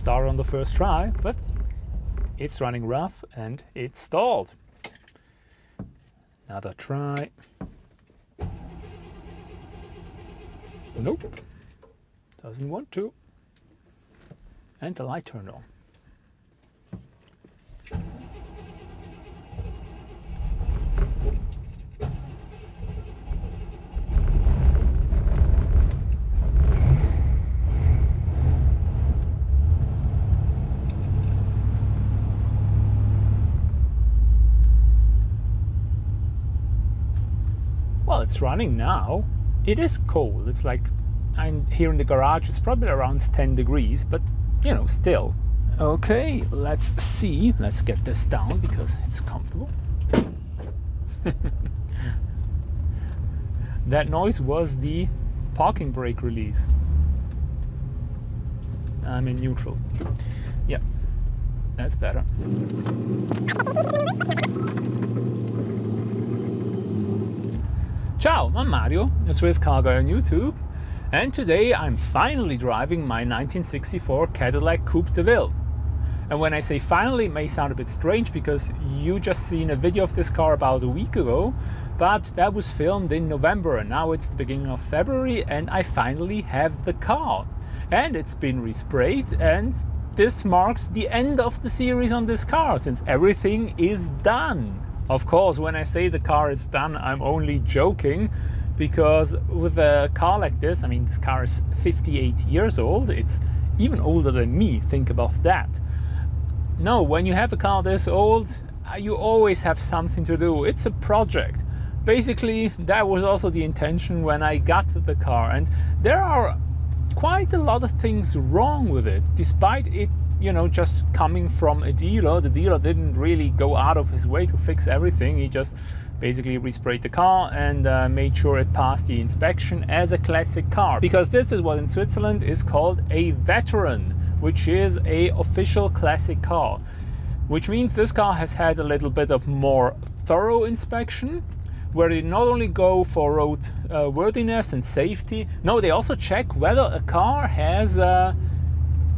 start on the first try, but it's running rough and it's stalled. Another try. Nope, doesn't want to. And the light turned on. Well, it's running now. It is cold. It's like, I'm here in the garage, it's probably around 10 degrees, but you know, still. Okay, let's see. Let's get this down because it's comfortable. That noise was the parking brake release. I'm in neutral. Yeah, that's better. Ciao, I'm Mario, a Swiss car guy on YouTube, and today I'm finally driving my 1964 Cadillac Coupe De Ville. And when I say finally, it may sound a bit strange because you just seen a video of this car about a week ago, but that was filmed in November and now it's the beginning of February and I finally have the car. And it's been resprayed, and this marks the end of the series on this car since everything is done. Of course, when I say the car is done, I'm only joking, because with a car like this, I mean, this car is 58 years old. It's even older than me, think about that. No, when you have a car this old, you always have something to do. It's a project. Basically, that was also the intention when I got the car, and there are quite a lot of things wrong with it, despite it, you know, just coming from a dealer. The dealer didn't really go out of his way to fix everything. He just basically resprayed the car and made sure it passed the inspection as a classic car. Because this is what in Switzerland is called a veteran, which is a official classic car. Which means this car has had a little bit of more thorough inspection, where they not only go for road worthiness and safety, no, they also check whether a car has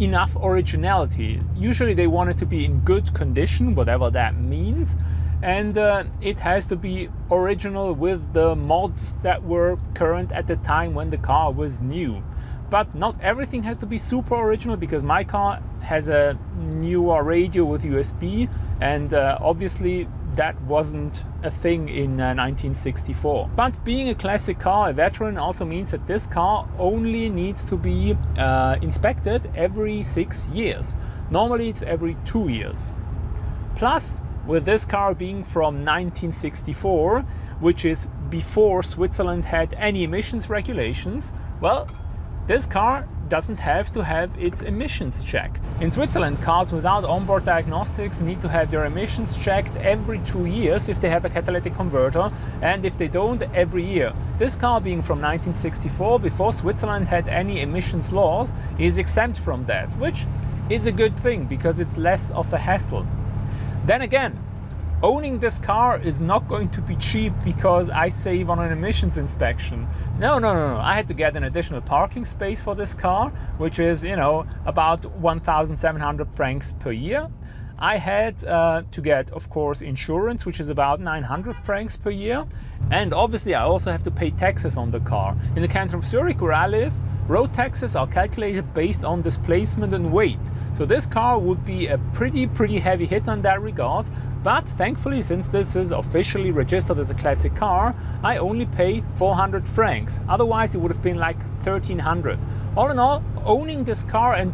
enough originality. Usually they want it to be in good condition, whatever that means, and it has to be original with the mods that were current at the time when the car was new. But not everything has to be super original, because my car has a newer radio with USB, and obviously that wasn't a thing in 1964. But being a classic car, a veteran, also means that this car only needs to be inspected every 6 years. Normally it's every 2 years. Plus, with this car being from 1964, which is before Switzerland had any emissions regulations, well, this car doesn't have to have its emissions checked. In Switzerland, cars without onboard diagnostics need to have their emissions checked every 2 years if they have a catalytic converter, and if they don't, every year. This car, being from 1964, before Switzerland had any emissions laws, is exempt from that, which is a good thing because it's less of a hassle. Then again, owning this car is not going to be cheap because I save on an emissions inspection. No. I had to get an additional parking space for this car, which is, you know, about 1,700 francs per year. I had to get, of course, insurance, which is about 900 francs per year. And obviously, I also have to pay taxes on the car. In the canton of Zurich, where I live, road taxes are calculated based on displacement and weight. So this car would be a pretty heavy hit on that regard. But thankfully, since this is officially registered as a classic car, I only pay 400 francs. Otherwise, it would have been like 1,300. All in all, owning this car and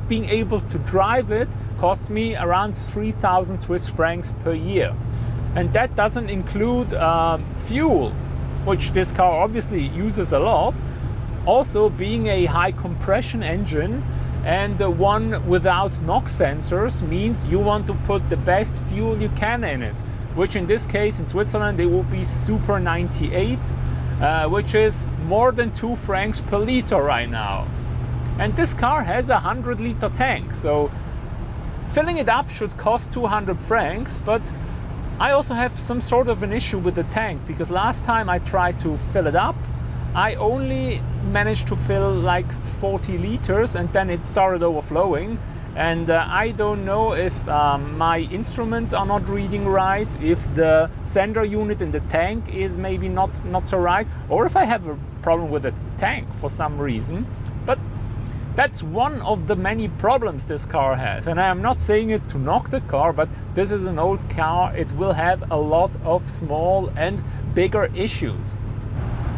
being able to drive it costs me around 3,000 Swiss francs per year. And that doesn't include fuel, which this car obviously uses a lot. Also, being a high compression engine and the one without NOx sensors means you want to put the best fuel you can in it, which in this case in Switzerland it will be Super 98, which is more than 2 francs per liter right now. And this car has a 100-liter tank, so filling it up should cost 200 francs, but I also have some sort of an issue with the tank, because last time I tried to fill it up, I only managed to fill like 40 liters and then it started overflowing. And I don't know if my instruments are not reading right, if the sender unit in the tank is maybe not so right, or if I have a problem with the tank for some reason. But that's one of the many problems this car has. And I am not saying it to knock the car, but this is an old car. It will have a lot of small and bigger issues.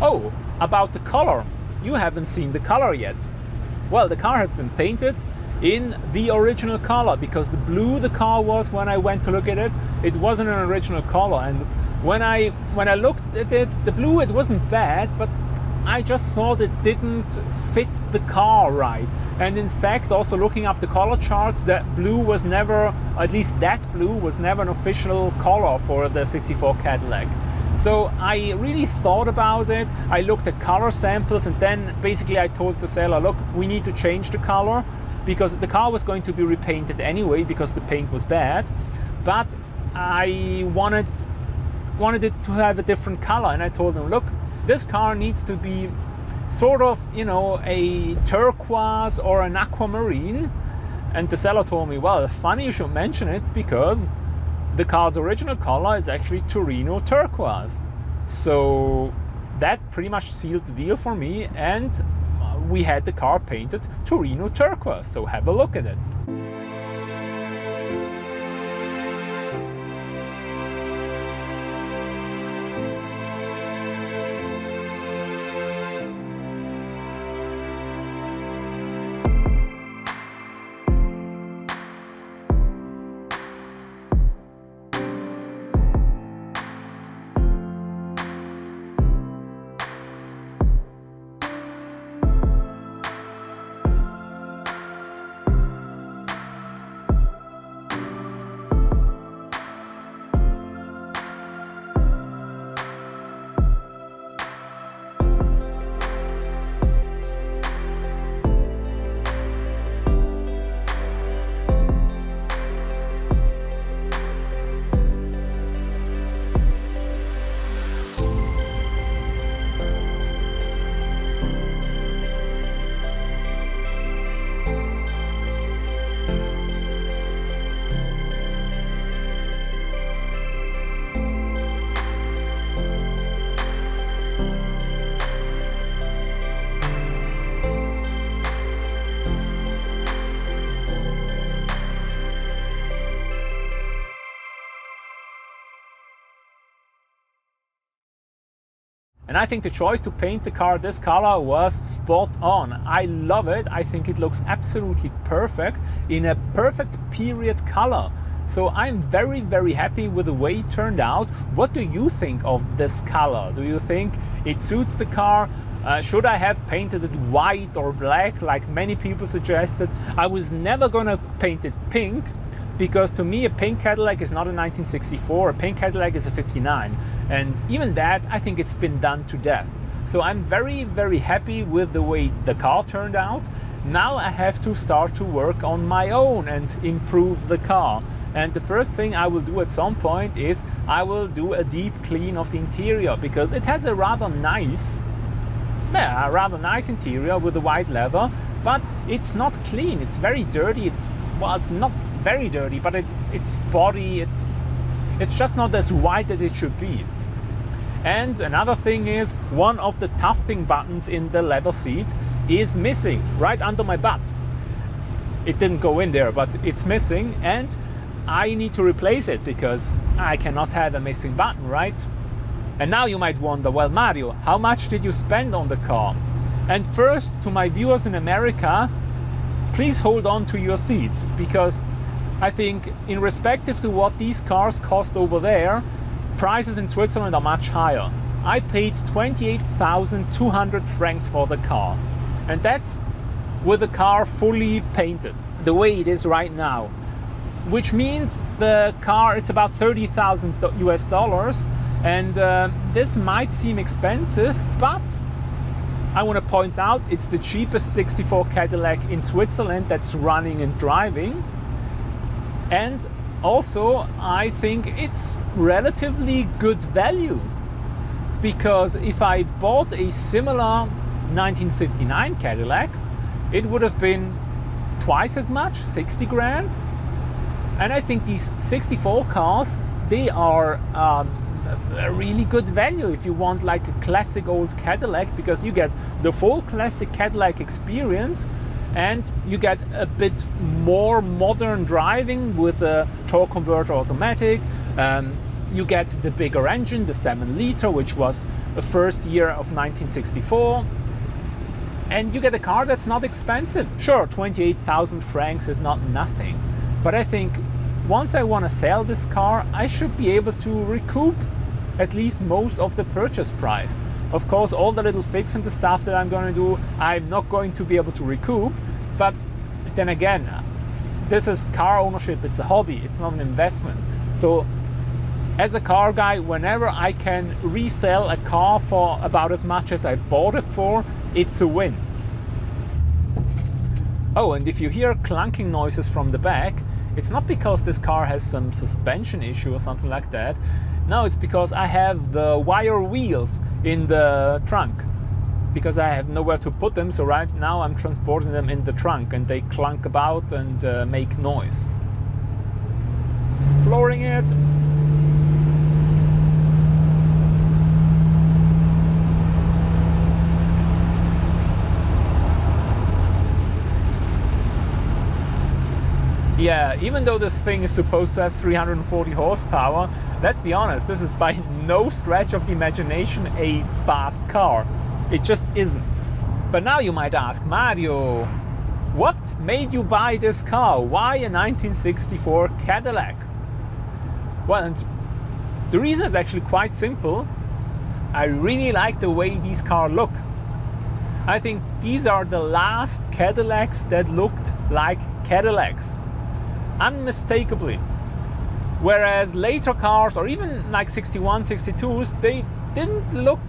Oh, about the color. You haven't seen the color yet. Well, the car has been painted in the original color, because the blue the car was when I went to look at it, it wasn't an original color. And when I looked at it, the blue, it wasn't bad, but I just thought it didn't fit the car right. And in fact, also looking up the color charts, that blue was never, at least that blue was never an official color for the 64 Cadillac. So I really thought about it. I looked at color samples, and then basically I told the seller, look, we need to change the color, because the car was going to be repainted anyway because the paint was bad. But I wanted it to have a different color, and I told him, look, this car needs to be sort of, you know, a turquoise or an aquamarine. And the seller told me, well, funny you should mention it, because the car's original color is actually Torino turquoise. So that pretty much sealed the deal for me, and we had the car painted Torino turquoise. So have a look at it. And I think the choice to paint the car this color was spot on. I love it. I think it looks absolutely perfect in a perfect period color. So I'm very, very happy with the way it turned out. What do you think of this color? Do you think it suits the car? Should I have painted it white or black like many people suggested? I was never gonna paint it pink, because to me a pink Cadillac is not a 1964, a pink Cadillac is a 59. And even that, I think it's been done to death. So I'm very, very happy with the way the car turned out. Now I have to start to work on my own and improve the car. And the first thing I will do at some point is I will do a deep clean of the interior, because it has a rather nice interior with the white leather, but it's not clean. It's very dirty. It's not very dirty, but it's spotty. It's just not as white as it should be. And another thing is, one of the tufting buttons in the leather seat is missing right under my butt. It didn't go in there, but it's missing, and I need to replace it because I cannot have a missing button, right? And now you might wonder, well, Mario, how much did you spend on the car? And first, to my viewers in America, please hold on to your seats, because I think in respective to what these cars cost over there, prices in Switzerland are much higher. I paid 28,200 francs for the car, and that's with the car fully painted, the way it is right now. Which means the car, it's about 30,000 US dollars, and this might seem expensive, but I want to point out it's the cheapest 64 Cadillac in Switzerland that's running and driving. And also, I think it's relatively good value, because if I bought a similar 1959 Cadillac, it would have been twice as much, 60 grand. And I think these 64 cars, they are a really good value if you want like a classic old Cadillac, because you get the full classic Cadillac experience and you get a bit more modern driving with the torque converter automatic. You get the bigger engine, the 7-liter, which was the first year of 1964. And you get a car that's not expensive. Sure, 28,000 francs is not nothing. But I think once I want to sell this car, I should be able to recoup at least most of the purchase price. Of course, all the little fix and the stuff that I'm going to do, I'm not going to be able to recoup. But then again, this is car ownership, it's a hobby, it's not an investment. So as a car guy, whenever I can resell a car for about as much as I bought it for, it's a win. Oh, and if you hear clunking noises from the back, it's not because this car has some suspension issue or something like that. No, it's because I have the wire wheels in the trunk, because I have nowhere to put them. So right now I'm transporting them in the trunk and they clunk about and make noise. Flooring it. Yeah, even though this thing is supposed to have 340 horsepower, let's be honest, this is by no stretch of the imagination a fast car. It just isn't. But now you might ask, Mario, what made you buy this car? Why a 1964 Cadillac? Well, and the reason is actually quite simple. I really like the way these cars look. I think these are the last Cadillacs that looked like Cadillacs. Unmistakably. Whereas later cars, or even like 61, 62s, they didn't look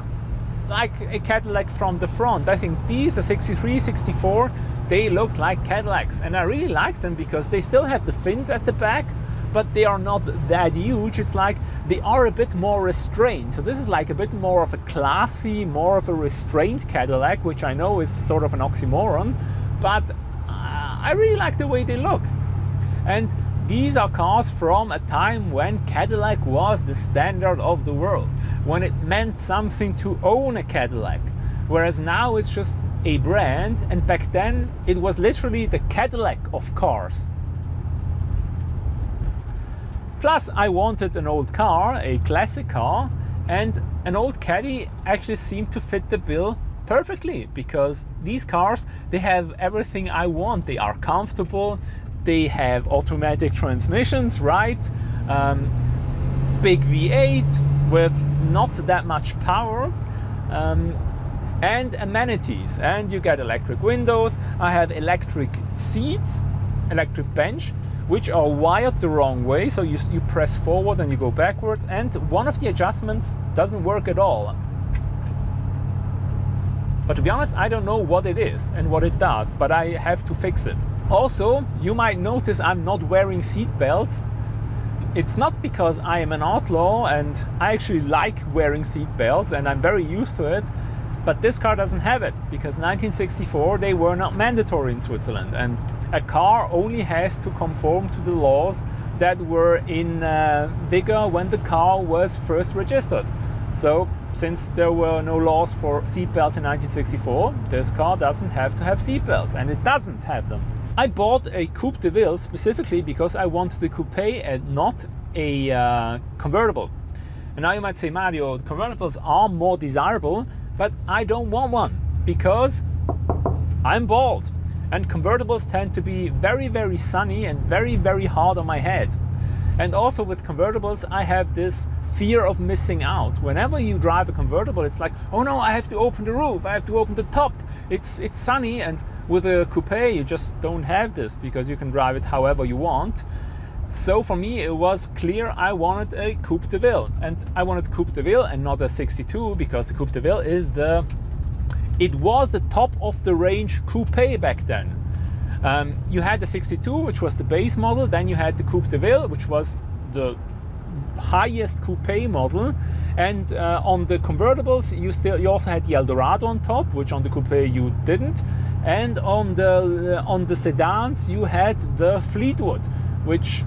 like a Cadillac from the front. I think these, the 63, 64, they look like Cadillacs. And I really like them because they still have the fins at the back, but they are not that huge. It's like they are a bit more restrained. So this is like a bit more of a classy, more of a restrained Cadillac, which I know is sort of an oxymoron, but I really like the way they look. And these are cars from a time when Cadillac was the standard of the world, when it meant something to own a Cadillac. Whereas now it's just a brand, and back then it was literally the Cadillac of cars. Plus I wanted an old car, a classic car, and an old Caddy actually seemed to fit the bill perfectly, because these cars, they have everything I want. They are comfortable, they have automatic transmissions, right? Big V8 with not that much power, and amenities. And you get electric windows. I have electric seats, electric bench, which are wired the wrong way. So you press forward and you go backwards. And one of the adjustments doesn't work at all. But to be honest, I don't know what it is and what it does, but I have to fix it. Also, you might notice I'm not wearing seat belts. It's not because I am an outlaw and I actually like wearing seat belts and I'm very used to it, but this car doesn't have it, because 1964 they were not mandatory in Switzerland, and a car only has to conform to the laws that were in vigor when the car was first registered. So since there were no laws for seatbelts in 1964, this car doesn't have to have seatbelts, and it doesn't have them. I bought a Coupe De Ville specifically because I wanted a coupe and not a convertible. And now you might say, Mario, convertibles are more desirable, but I don't want one because I'm bald. And convertibles tend to be very, very sunny and very, very hard on my head. And also with convertibles, I have this fear of missing out. Whenever you drive a convertible, it's like, oh no, I have to open the roof, I have to open the top. It's sunny, and with a coupe, you just don't have this because you can drive it however you want. So for me, it was clear I wanted a Coupe De Ville, and I wanted Coupe De Ville and not a 62, because the Coupe De Ville is it was the top of the range coupe back then. You had the 62, which was the base model, then you had the Coupe De Ville, which was the highest coupe model, and on the convertibles you also had the Eldorado on top, which on the coupe you didn't. and on the sedans you had the Fleetwood, which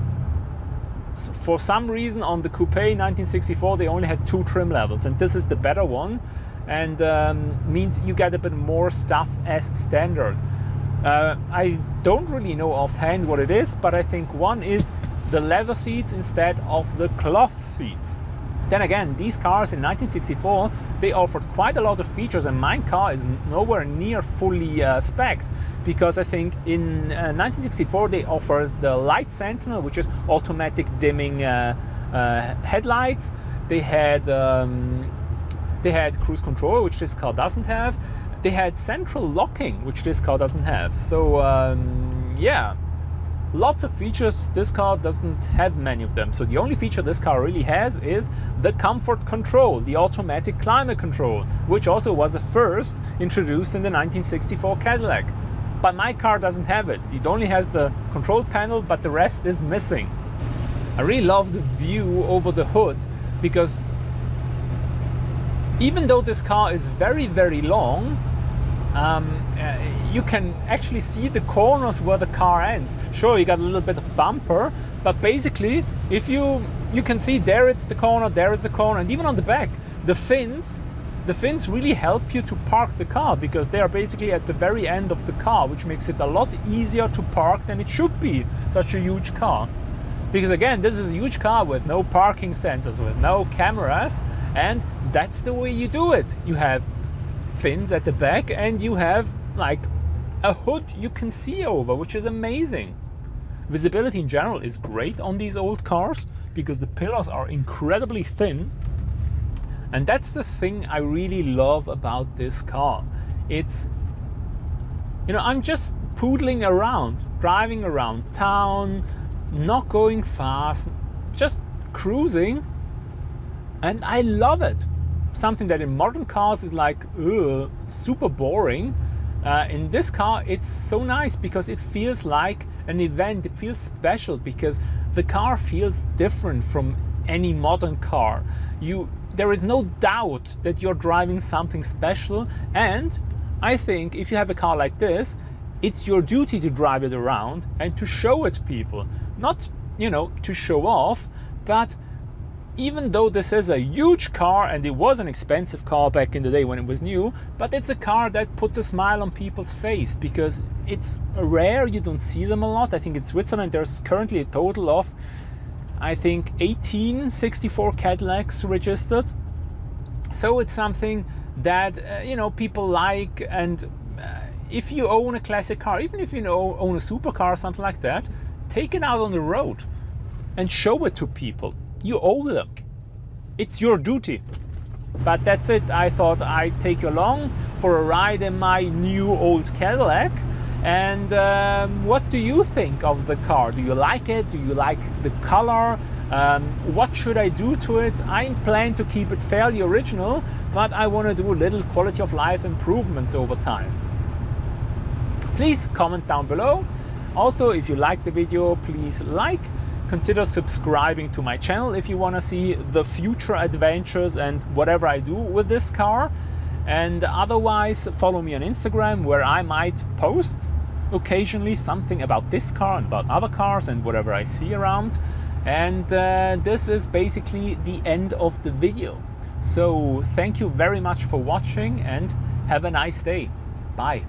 for some reason on the Coupe 1964 they only had 2 trim levels, and this is the better one, and means you get a bit more stuff as standard. I don't really know offhand what it is, but I think one is the leather seats instead of the cloth seats. Then again, these cars in 1964, they offered quite a lot of features, and my car is nowhere near fully spec'd, because I think in 1964 they offered the Light Sentinel, which is automatic dimming headlights. They had cruise control, which this car doesn't have. They had central locking, which this car doesn't have. So yeah, lots of features. This car doesn't have many of them. So the only feature this car really has is the comfort control, the automatic climate control, which also was a first introduced in the 1964 Cadillac. But my car doesn't have it. It only has the control panel, but the rest is missing. I really love the view over the hood, because even though this car is very, very long, you can actually see the corners where the car ends. Sure, you got a little bit of bumper, but basically, if you can see there it's the corner, there is the corner, and even on the back, the fins really help you to park the car, because they are basically at the very end of the car, which makes it a lot easier to park than it should be, such a huge car. Because again, this is a huge car with no parking sensors, with no cameras, and that's the way you do it. You have fins at the back, and you have like a hood you can see over, which is amazing. Visibility in general is great on these old cars, because the pillars are incredibly thin, and that's the thing I really love about this car. It's, you know, I'm just poodling around, driving around town, not going fast, just cruising, and I love it. Something that in modern cars is like super boring. In this car it's so nice, because it feels like an event. It feels special, because the car feels different from any modern car. There is no doubt that you're driving something special, and I think if you have a car like this, it's your duty to drive it around and to show it to people. Not, you know, to show off, but even though this is a huge car, and it was an expensive car back in the day when it was new, but it's a car that puts a smile on people's face, because it's rare, you don't see them a lot. I think in Switzerland there's currently a total of, I think, 18 64 Cadillacs registered. So it's something that you know, people like, and if you own a classic car, even if you own a supercar or something like that, take it out on the road and show it to people. You owe them. It's your duty. But that's it. I thought I'd take you along for a ride in my new old Cadillac. And what do you think of the car? Do you like it? Do you like the color? What should I do to it? I plan to keep it fairly original, but I want to do little quality of life improvements over time. Please comment down below. Also, if you like the video, please like. Consider subscribing to my channel if you want to see the future adventures and whatever I do with this car. And otherwise, follow me on Instagram, where I might post occasionally something about this car and about other cars and whatever I see around. And this is basically the end of the video. So thank you very much for watching, and have a nice day. Bye.